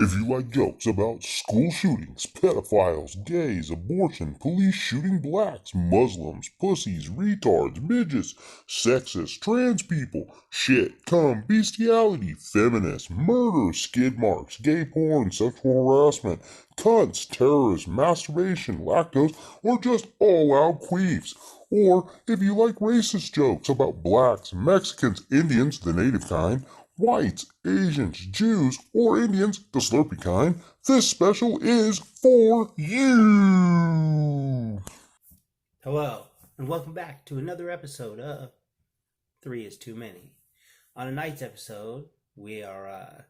If you like jokes about school shootings, pedophiles, gays, abortion, police shooting blacks, Muslims, pussies, retards, midgets, sexists, trans people, shit, cum, bestiality, feminists, murder, skid marks, gay porn, sexual harassment, cunts, terrorism, masturbation, lactose, or just all-out queefs. Or if you like racist jokes about blacks, Mexicans, Indians, the native kind, whites, Asians, Jews, or Indians, the Slurpee kind, this special is for you! Hello, and welcome back to another episode of Three is Too Many. On tonight's episode, we are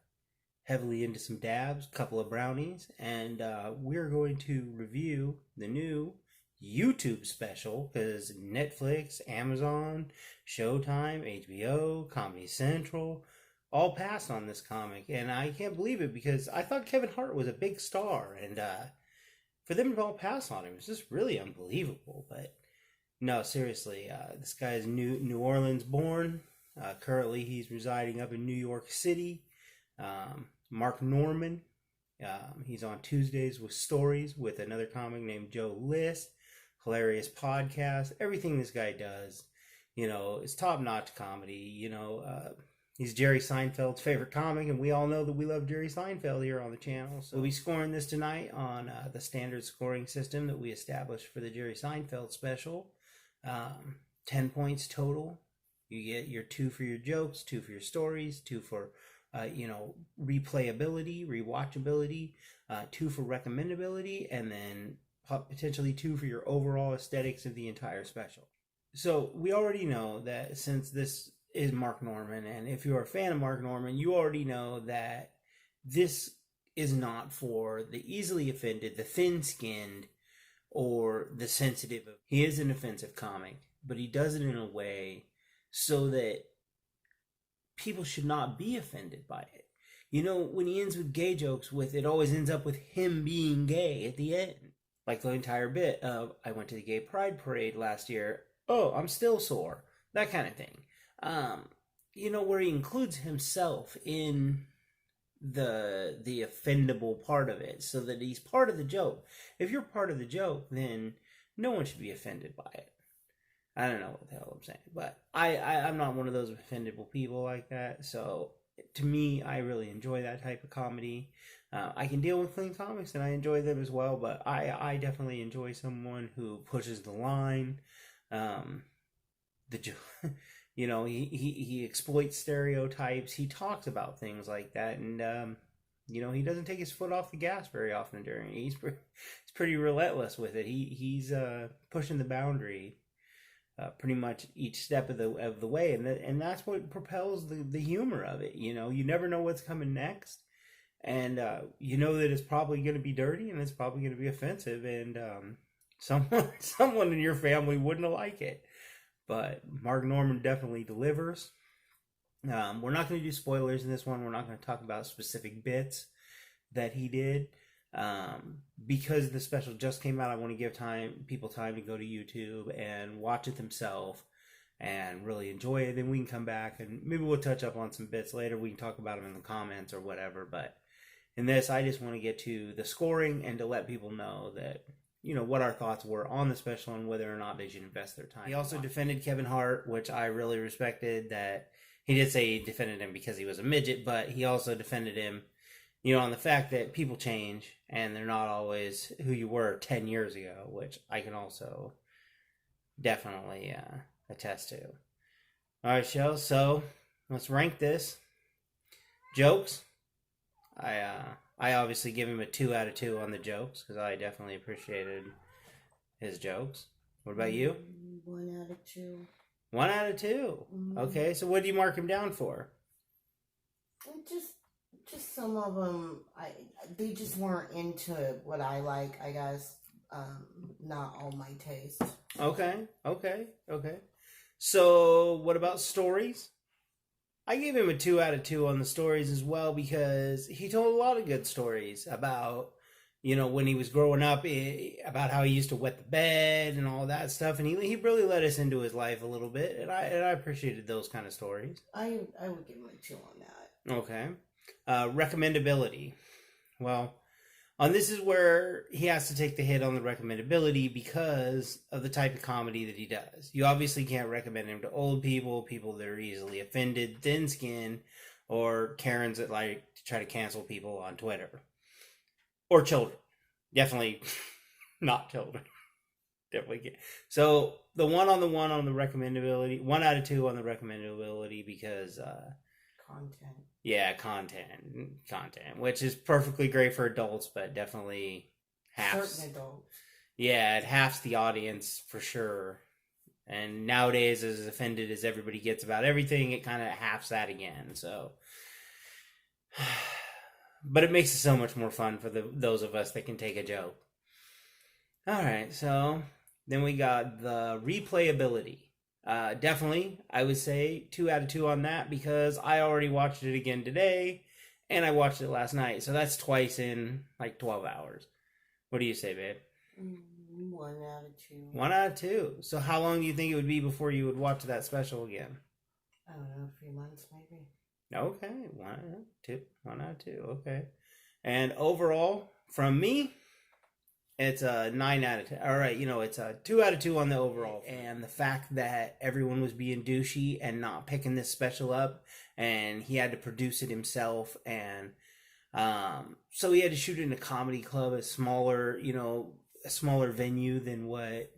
heavily into some dabs, a couple of brownies, and we're going to review the new YouTube special, because Netflix, Amazon, Showtime, HBO, Comedy Central all passed on this comic, and I can't believe it because I thought Kevin Hart was a big star, and for them to all pass on him is just really unbelievable. But no, seriously, this guy is New Orleans born. Currently, he's residing up in New York City. Mark Norman. He's on Tuesdays with Stories with another comic named Joe List. Hilarious podcast. Everything this guy does, is top-notch comedy. He's Jerry Seinfeld's favorite comic, and we all know that we love Jerry Seinfeld here on the channel. So we'll be scoring this tonight on the standard scoring system that we established for the Jerry Seinfeld special. 10 points total. You get your 2 for your jokes, 2 for your stories, 2 for, replayability, rewatchability, 2 for recommendability, and then potentially 2 for your overall aesthetics of the entire special. So we already know that since this is Mark Norman, and if you're a fan of Mark Norman, you already know that this is not for the easily offended, the thin-skinned, or the sensitive. He is an offensive comic, but he does it in a way so that people should not be offended by it. When he ends with gay jokes, it always ends up with him being gay at the end. Like the entire bit of, I went to the gay pride parade last year, oh, I'm still sore. That kind of thing. Where he includes himself in the offendable part of it, so that he's part of the joke. If you're part of the joke, then no one should be offended by it. I don't know what the hell I'm saying, but I'm not one of those offendable people like that. So to me, I really enjoy that type of comedy. I can deal with clean comics, and I enjoy them as well, but I definitely enjoy someone who pushes the line. He exploits stereotypes. He talks about things like that, and he doesn't take his foot off the gas very often during it. He's pretty relentless with it. He's pushing the boundary pretty much each step of the way, and that's what propels the humor of it. You never know what's coming next, and you know that it's probably going to be dirty, and it's probably going to be offensive, and someone in your family wouldn't like it. But Mark Norman definitely delivers. We're not going to do spoilers in this one. We're not going to talk about specific bits that he did. Because the special just came out, I want to give people time to go to YouTube and watch it themselves and really enjoy it. Then we can come back and maybe we'll touch up on some bits later. We can talk about them in the comments or whatever. But in this, I just want to get to the scoring and to let people know that what our thoughts were on the special and whether or not they should invest their time. He also defended Kevin Hart, which I really respected. That he did say he defended him because he was a midget, but he also defended him, on the fact that people change and they're not always who you were 10 years ago, which I can also definitely attest to. All right, Shell, so let's rank this. Jokes. I obviously give him a 2 out of 2 on the jokes because I definitely appreciated his jokes. What about you? 1 out of 2. 1 out of 2. Mm-hmm. Okay, so what do you mark him down for? Just some of them, they just weren't into what I like, I guess. Not all my taste. Okay. So what about stories? I gave him a 2 out of 2 on the stories as well because he told a lot of good stories about, when he was growing up, about how he used to wet the bed and all that stuff. And he really let us into his life a little bit. And I appreciated those kind of stories. I would give him a 2 on that. Okay. Recommendability. Well, and this is where he has to take the hit on the recommendability because of the type of comedy that he does. You obviously can't recommend him to old people, people that are easily offended, thin skin, or Karens that like to try to cancel people on Twitter. Or children. Definitely not children. Definitely can't. So the one on the recommendability, 1 out of 2 on the recommendability because Content. yeah, content, which is perfectly great for adults, but definitely halves. Certain adults. Yeah, it halves the audience for sure. And nowadays, as offended as everybody gets about everything, it kind of halves that again. So, but it makes it so much more fun for those of us that can take a joke. All right, so then we got the replayability. Definitely, I would say 2 out of 2 on that because I already watched it again today, and I watched it last night. So that's twice in like 12 hours. What do you say, babe? 1 out of 2. 1 out of 2. So how long do you think it would be before you would watch that special again? I don't know, 3 months maybe. Okay, 1 out of 2. 1 out of 2. Okay, and overall, from me, it's a 9 out of 10. All right, it's a 2 out of 2 on the overall. And the fact that everyone was being douchey and not picking this special up, and he had to produce it himself, and so he had to shoot it in a comedy club, a smaller venue than what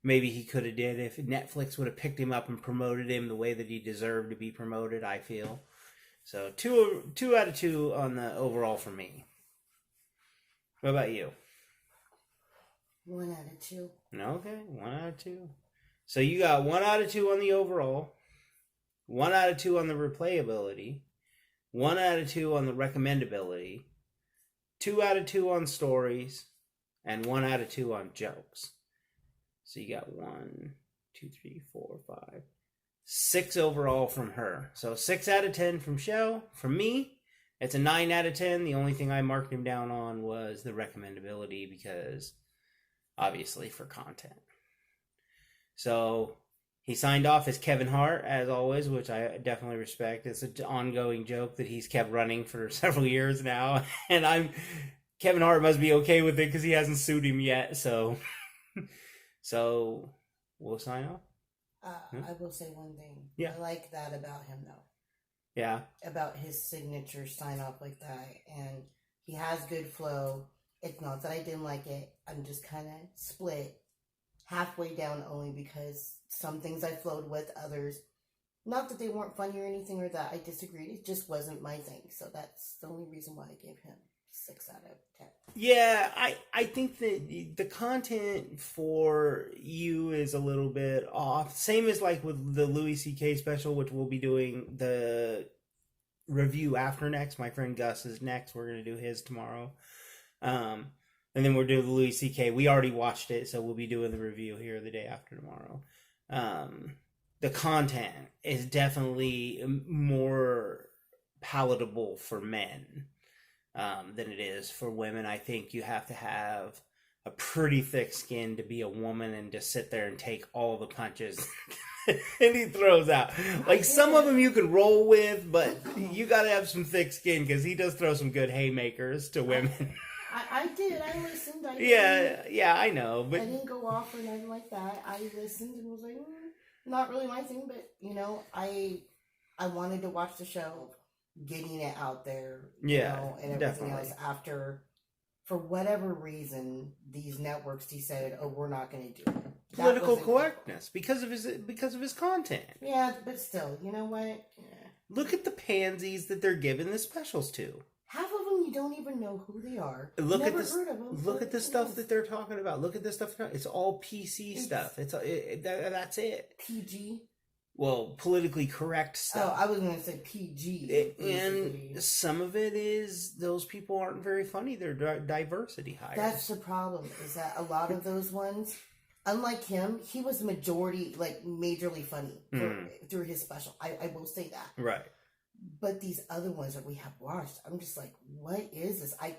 maybe he could have did if Netflix would have picked him up and promoted him the way that he deserved to be promoted, I feel. So 2 out of 2 on the overall for me. What about you? 1 out of 2. Okay, 1 out of 2. So you got 1 out of 2 on the overall, 1 out of 2 on the replayability, 1 out of 2 on the recommendability, 2 out of 2 on stories, and 1 out of 2 on jokes. So you got 1, 2, 3, 4, 5, 6 overall from her. So 6 out of 10 from Shell. From me, it's a 9 out of 10. The only thing I marked him down on was the recommendability because obviously for content. So he signed off as Kevin Hart, as always, which I definitely respect. It's an ongoing joke that he's kept running for several years now, and Kevin Hart must be okay with it because he hasn't sued him yet. So we'll sign off. I will say one thing. Yeah. I like that about him, though. Yeah. About his signature sign off like that, and he has good flow. It's not that I didn't like it. I'm just kind of split halfway down only because some things I flowed with, others, not that they weren't funny or anything or that I disagreed. It just wasn't my thing. So that's the only reason why I gave him 6 out of 10. Yeah, I think that the content for you is a little bit off. Same as like with the Louis C.K. special, which we'll be doing the review after next. My friend Gus is next. We're going to do his tomorrow. And then we're doing the Louis C.K. We already watched it, so we'll be doing the review here the day after tomorrow. The content is definitely more palatable for men than it is for women. I think you have to have a pretty thick skin to be a woman and just sit there and take all the punches and he throws out. Like some of them you could roll with, but you got to have some thick skin because he does throw some good haymakers to women. I did. I listened. Yeah, I know. But I didn't go off or nothing like that. I listened and was like, not really my thing, but, I wanted to watch the show, getting it out there, and everything definitely. else after, for whatever reason, these networks decided, we're not going to do it. Political correctness because of his content. Yeah, but still, you know what? Yeah. Look at the pansies that they're giving the specials to. Half of them you don't even know who they are. Look Never at this. heard of them. Look at the stuff that they're talking about. Look at this stuff. It's all PC stuff. That's it. PG. Well, politically correct stuff. Oh, I was going to say PG. And some of it is those people aren't very funny. They're diversity hires. That's the problem. Is that a lot of those ones, unlike him, he was majority, like majorly funny through his special. I will say that. Right. But these other ones that we have watched, I'm just like, what is this? I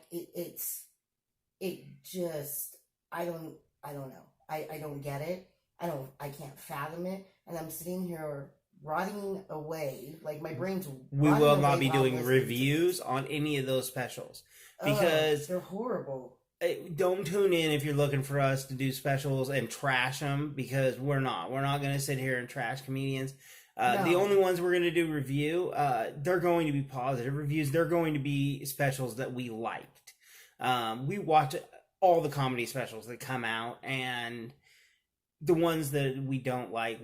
don't know. I don't get it. I can't fathom it. And I'm sitting here rotting away. Like my brain's We rotting will away not be while doing listening to reviews on any of those specials. because they're horrible. Don't tune in if you're looking for us to do specials and trash them, because we're not going to sit here and trash comedians. No. The only ones we're going to do review, they're going to be positive reviews. They're going to be specials that we liked. We watch all the comedy specials that come out, and the ones that we don't like,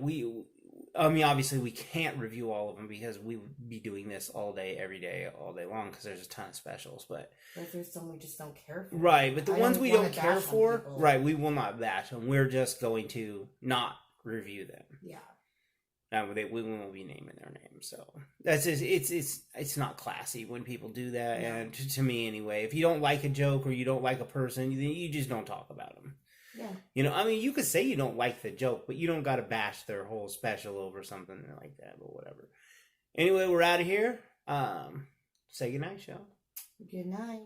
obviously we can't review all of them because we would be doing this all day, every day, all day long, because there's a ton of specials. But there's some we just don't care for. Right, but the ones we don't care for, people. right, we will not bash them. We're just going to not review them. Yeah. We won't be naming their names, so that's just, it's not classy when people do that. No. And to me anyway, if you don't like a joke or you don't like a person, you just don't talk about them. Yeah. You could say you don't like the joke, but you don't got to bash their whole special over something like that, but whatever. Anyway, we're out of here. Say goodnight, Shel. Good night.